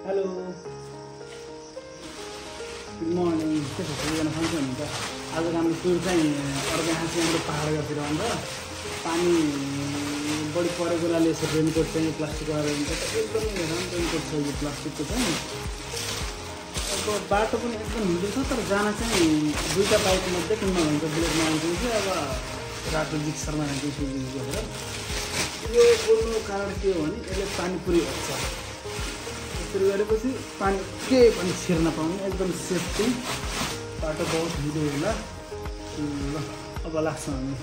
Hello good morning के छ सबैजना सन्चै हुनुहुन्छ आज हाम्रो टुर चाहिँ अर्घाखाँची हाम्रो पहाडतिर अन्त पानी बढी परेको बेलाले यसो रेनकोट चाहिँ प्लास्टिकको रेनकोट एकदमै राम्रो रेनकोट छ यो प्लास्टिकको चाहिँ अब बाटो पनि एकदम हिँड्दै छ तर जान चाहिँ दुईवटा बाइकमध्ये किन्न हुन्छ बुलेटमा आउँछ चाहिँ अब रातो जिक्सरमा जान्छ गरेर यो बोल्नु कारण के हो भने यसले पानी पुरी हुन्छ त्यसरी गरेपछि पानी के पनि छिर्न पाउने एकदम सेफ्टी बाटो बहुत हिँड्दै होला ल अब लाग्छ हामी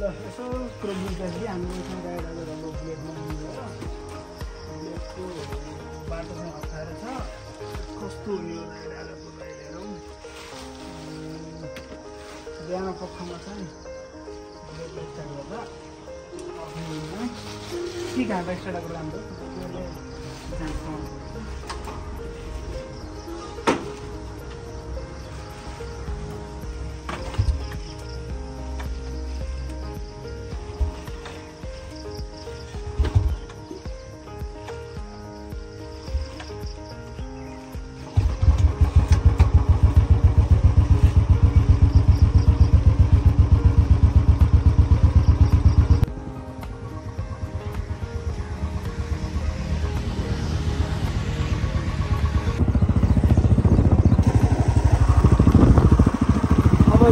ल यसो कुरो बुझ्दाखेरि हाम्रो गाडी राम्रो बुलेटमा बुलेटको बाटो चाहिँ अप्ठ्यारो छ कस्तो हुने हो हेरौँ बिहान पखमा चाहिँ बुलेट स्टार्ट गर्दा के घाँटा स्टार्ट गरेर राम्रो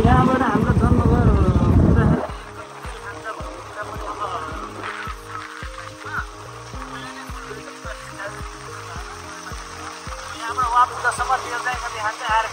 यहाँबाट हाम्रो जन्मघर यहाँबाट वापस जसम्म त्यो चाहिँ कति हाल्दै आएर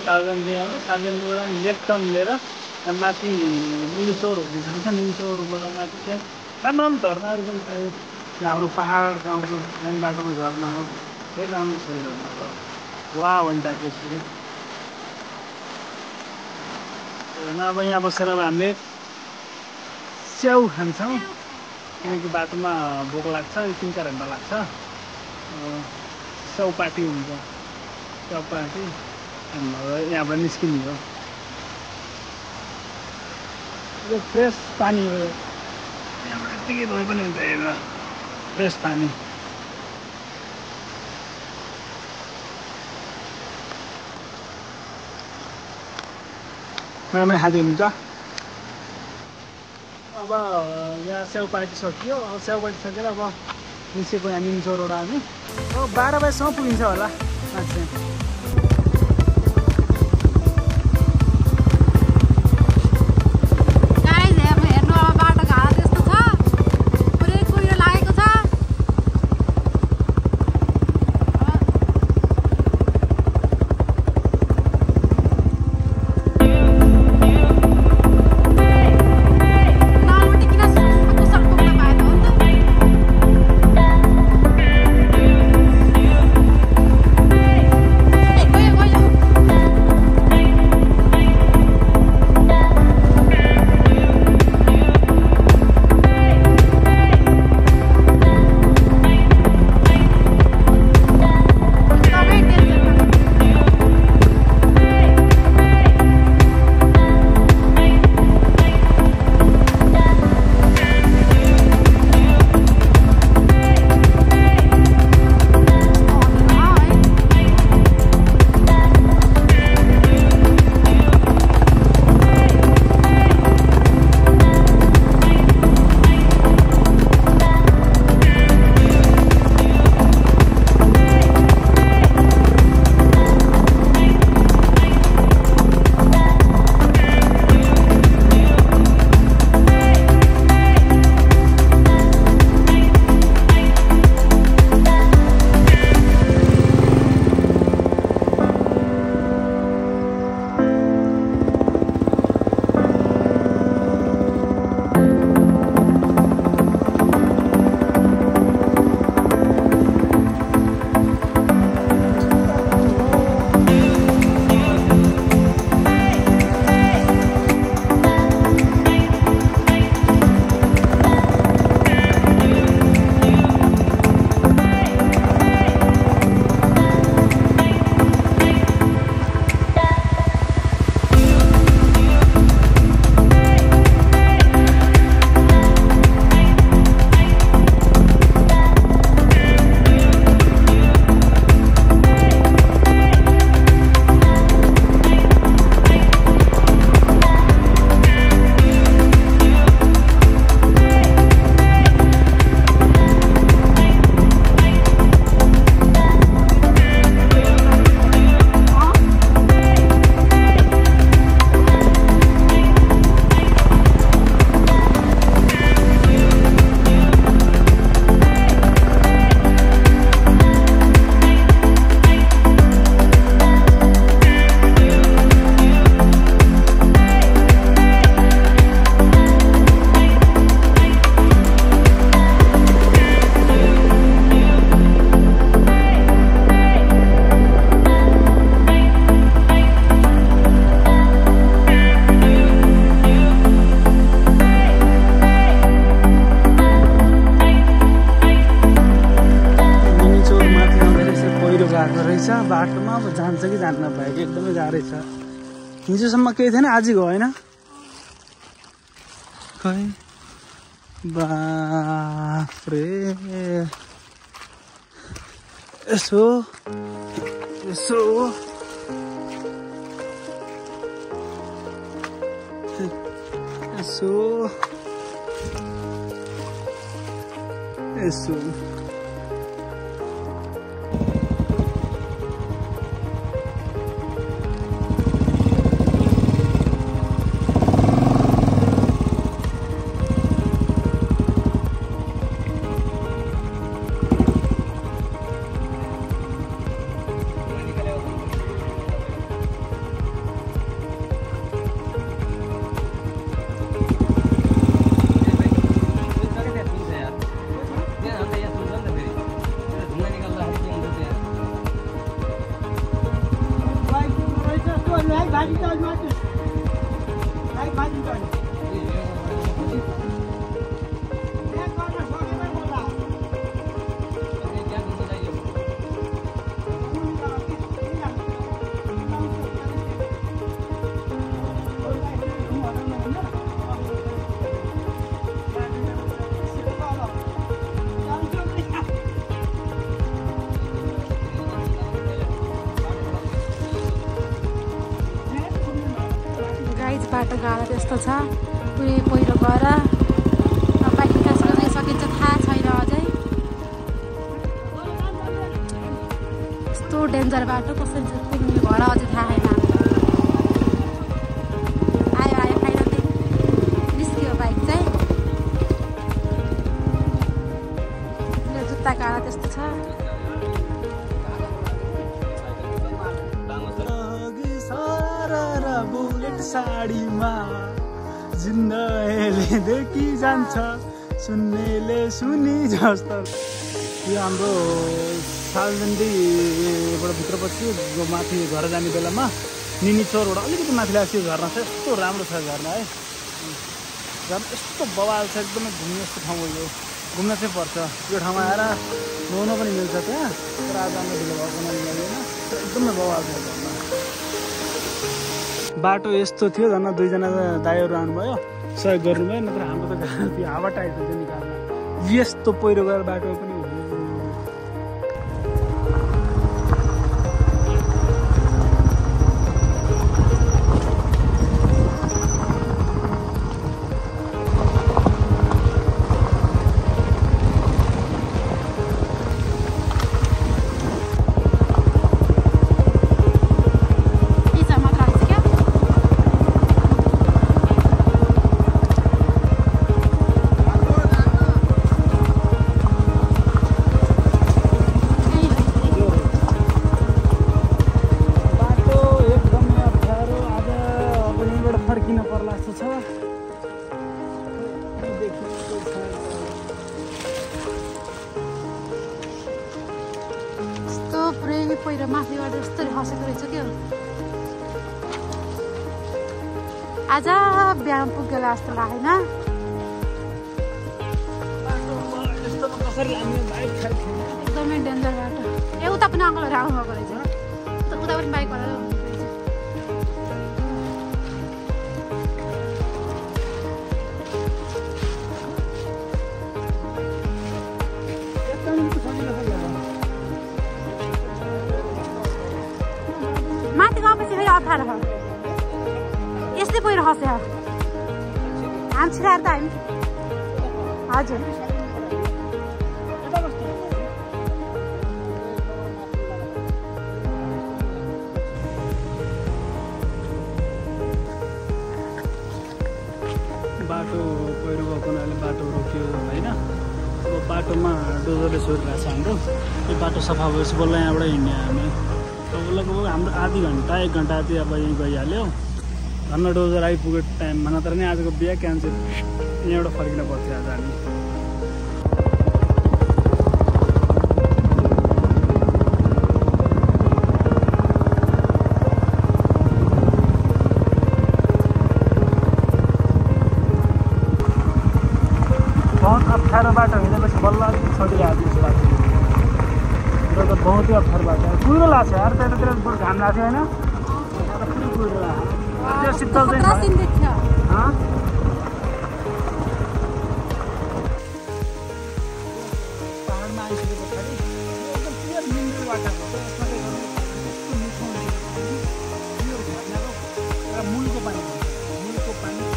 कागनबाट लेफ्टर्न लिएर माथि निचोरहरू जान्छ निचोरबाट माथि चाहिँ राम्रो राम्रो झर्नाहरू पनि पायो हाम्रो पहाड गाउँको मेन बाटोमा झर्ना हो त्यही राम्रो छ झर्ना वा भन्छ त्यसरी अब यहाँ बसेर अब हामीले स्याउ खान्छौँ किनकि बाटोमा भोक लाग्छ 3-4 घन्टा लाग्छ स्याउपाटी हुन्छ स्याउपाटी यहाँबाट निस्किने हो यो फ्रेस पानी हो यहाँबाट यत्तिकै भए पनि हुन्छ हेरेर फ्रेस पानी मलाई खाँदै हुन्छ अब यहाँ स्याउपाटी सकियो अब स्याउपाटी सकेर अब निस्केको यहाँ निम्चोरबाट हामी 12 बजीसम्म पुगिन्छ होला मान्छे जान्छ कि जान्न भएको एकदमै गाह्रै छ। हिजोसम्म केही थिएन, आजको होइन खै बाफ्रे। यसो यसो यसो यसो बाटो गाह्रो त्यस्तो छ। पुरै पहिरो गएर बाइक निकास गर्न सकिन्छ थाहा छैन अझै। यस्तो डेन्जर बाटो कसरी पुग्ने भएर अझै थाहा छैन। आयो आयो फाइनली निस्कियो बाइक चाहिँ। जुत्ता गाह्रो त्यस्तो छ। बुलेट साडीमा जिन्दगीले देखि जान्छ सुन्नेले सुनि जस्तो। यो हाम्रो सालजन्डीबाट भित्रपछि माथि घर जाने बेलामा निनीचौरबाट अलिकति माथि लाग्छ। यो झर्ना छ, यस्तो राम्रो छ झर्ना है। झर्ना यस्तो बवाल छ, एकदमै घुम्ने यस्तो ठाउँ हो। यो घुम्न चाहिँ पर्छ। यो ठाउँमा आएर नुहाउन पनि मिल्छ त्यहाँ, तर आज हाम्रो ढिलो भएको मिल्दैन। एकदमै बवाल छ झर्ना। बाटो यस्तो थियो, झन् दुईजना दाइहरू आउनुभयो, सहयोग गर्नुभयो, नत्र हाम्रो त त्यो हावा टाइट हुन्छ निकाल्न। यस्तो पहिरो गएर बाटो पनि पहिरो माथिबाट यस्तरी खसेको रहेछ क्या। आज बिहान पुगेला जस्तो लागेन। एकदमै डेन्जर बाटो। ए उता पनि अङ्कलहरू आउनुभएको रहेछ, उता पनि बाइकवाला माथि गएपछि फेरि अप्ठ्यारो छ। यस्तै पहिरो खस्यो हाम छिराएर त हामी। हजुर बाटो पहिरो गएको हुनाले बाटो रोकियो होइन। अब बाटोमा डोजरले सोधिरहेको छ हाम्रो। यो बाटो सफा भएपछि बल्ल यहाँबाट हिँड्ने हामी। लगभग हाम्रो आधी घन्टा 1 घन्टा चाहिँ अब यहीँ गइहाल्यो। धन्न डोजर आइपुग्यो टाइममा, नत्र नि आजको बिहा क्यान्सल। यहाँबाट फर्किन पर्थ्यो आज हामी। बहुत अप्ठ्यारो बाटो हिँडेपछि बल्ल अलिक छोडिहाल्यो जस्तो लाग्छ। तो बहुत ही अप्ठ्यारो भएको छ कुहिरो लाग्छ यार त्यतातिर बरु घाम लाग्छ होइन पुरै कुहिरो लाग्छ शीतल चाहिँ पाहाडमा आइसके पछाडि एकदम क्लियर मिनरल वाटर हो यस्तो मिठो यो झर्नाको एउटा मूलको पानी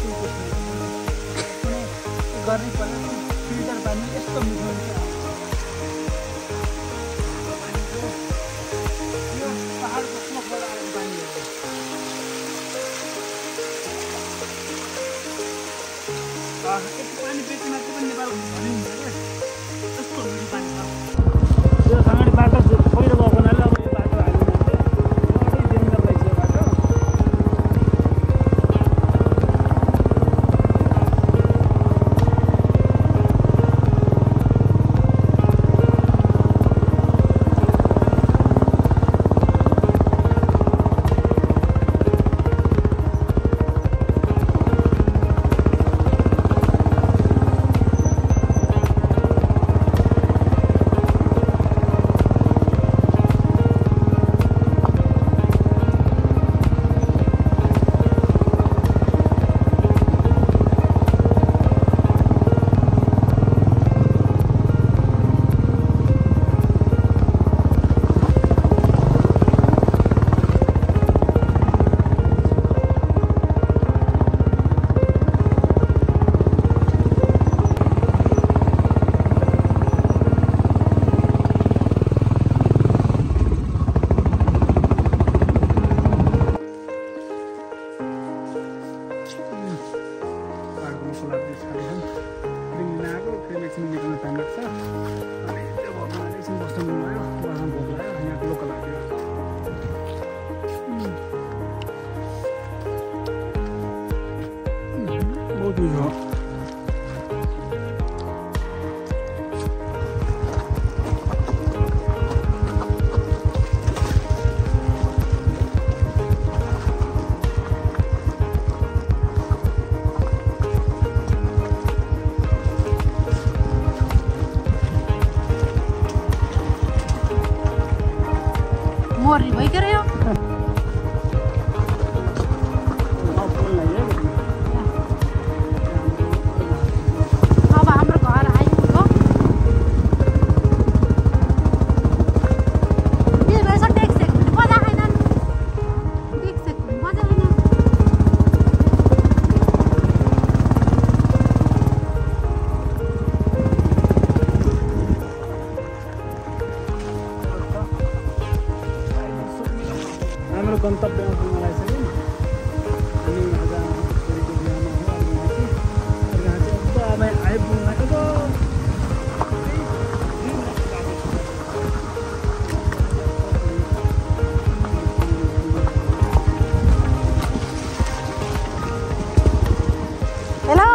कुनै गर्नै पर्दैन फिल्टर पानी यस्तो मिठो हुन्छ यो पाहाडको स्लोपबाट आएको पानी हो यति पानी बेच्न चाहिँ पनि नेपालको धनी हुन्छ क्या यस्तो मिठो पानी छ त्यो सँगै बाटो पहिरो गएको हुनाले अब यो बाटो हाल्नु मान्छे अझै डेन्जर रहेछ यो बाटो मोरी भइके रह्यो अब हाम्रो घर आइपुग्यो के रहेछ टेक्सेक मजा छैन टेक्सेक मजा छैन हाम्रो गन्तव्यमा पुग्न लागिसक्यौँ हामी आज छोरीको बिहामा हो अब यहाँ चाहिँ अब आइपुग्नु लागेको हेलो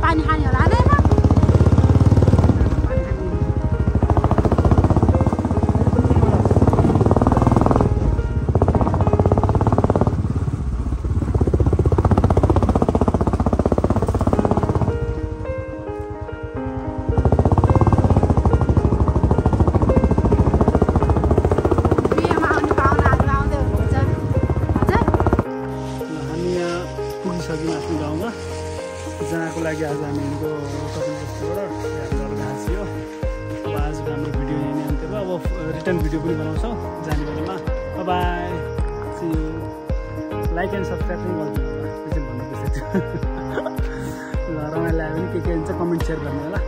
पानी खाने होला नि आफ्नो गाउँमा जहाँको लागि आज हामी हिँडेको कपिल बस्तीबाट हाम्रो घाँस थियो अब आजको हाम्रो भिडियो यहीँ नै अन्त्य भयो अब रिटर्न भिडियो पनि बनाउँछौँ जाने बेलामा bye see you like and subscribe पनि गरिदिनु होला त्यो चाहिँ भन्नु बिर्सेको छु ल रमाइलो आयो भने के हुन्छ कमेन्ट सेयर गर्नु होला